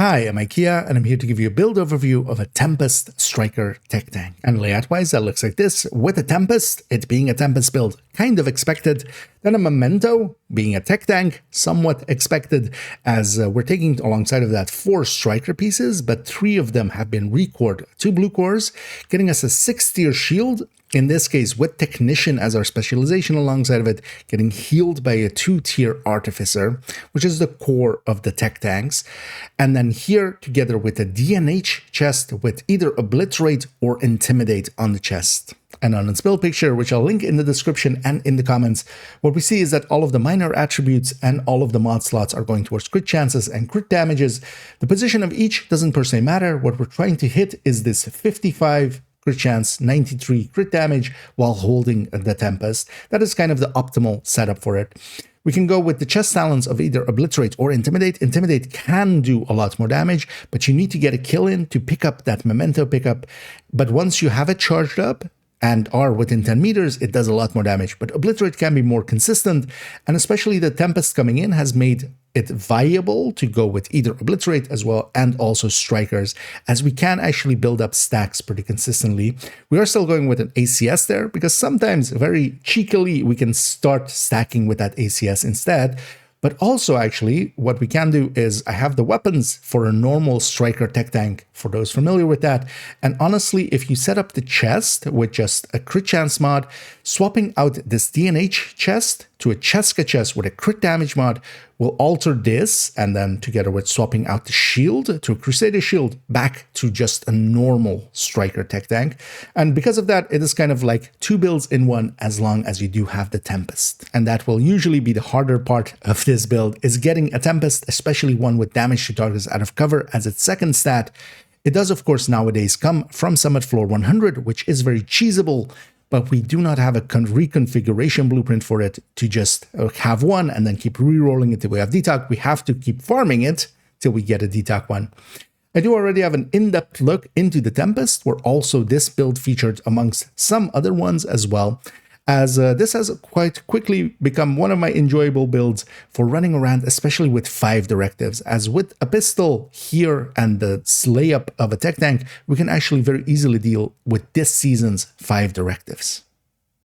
Hi, I'm IKEA, and I'm here to give you a build overview of a Tempest Striker TechTank. And layout-wise, that looks like this. With a Tempest, it being a Tempest build, kind of expected. Then a Memento, being a TechTank, somewhat expected, as we're taking alongside of that 4 Striker pieces, but 3 of them have been recored to blue cores, getting us a 6-tier shield. In this case, with Technician as our specialization alongside of it, getting healed by a 2-tier Artificer, which is the core of the tech tanks. And then here, together with a DNH chest with either Obliterate or Intimidate on the chest. And on its build picture, which I'll link in the description and in the comments, what we see is that all of the minor attributes and all of the mod slots are going towards crit chances and crit damages. The position of each doesn't per se matter. What we're trying to hit is this 55 crit chance, 93 crit damage while holding the Tempest. That is kind of the optimal setup for it. We can go with the chest talents of either Obliterate or Intimidate. Intimidate can do a lot more damage, but you need to get a kill in to pick up that Memento pickup. But once you have it charged up and are within 10 meters, it does a lot more damage. But Obliterate can be more consistent, and especially the Tempest coming in has made it viable to go with either Obliterate as well and also Strikers, as we can actually build up stacks pretty consistently. We are still going with an ACS there, because sometimes very cheekily we can start stacking with that ACS instead. But also, actually, what we can do is I have the weapons for a normal Striker tech tank, for those familiar with that. And honestly, if you set up the chest with just a crit chance mod, swapping out this DNH chest to a Cheska chest with a crit damage mod will alter this, and then together with swapping out the shield to a Crusader shield back to just a normal Striker tech tank. And because of that, it is kind of like 2 builds in one, as long as you do have the Tempest. And that will usually be the harder part of this build, is getting a Tempest, especially one with damage to targets out of cover as its second stat. It does, of course, nowadays come from Summit Floor 100, which is very cheesable, but we do not have a reconfiguration blueprint for it to just have one and then keep re-rolling it till we have DTOC. We have to keep farming it till we get a DTOC one. I do already have an in-depth look into the Tempest, where also this build featured amongst some other ones as well, as this has quite quickly become one of my enjoyable builds for running around, especially with 5 directives, as with a pistol here and the slay up of a tech tank, we can actually very easily deal with this season's 5 directives.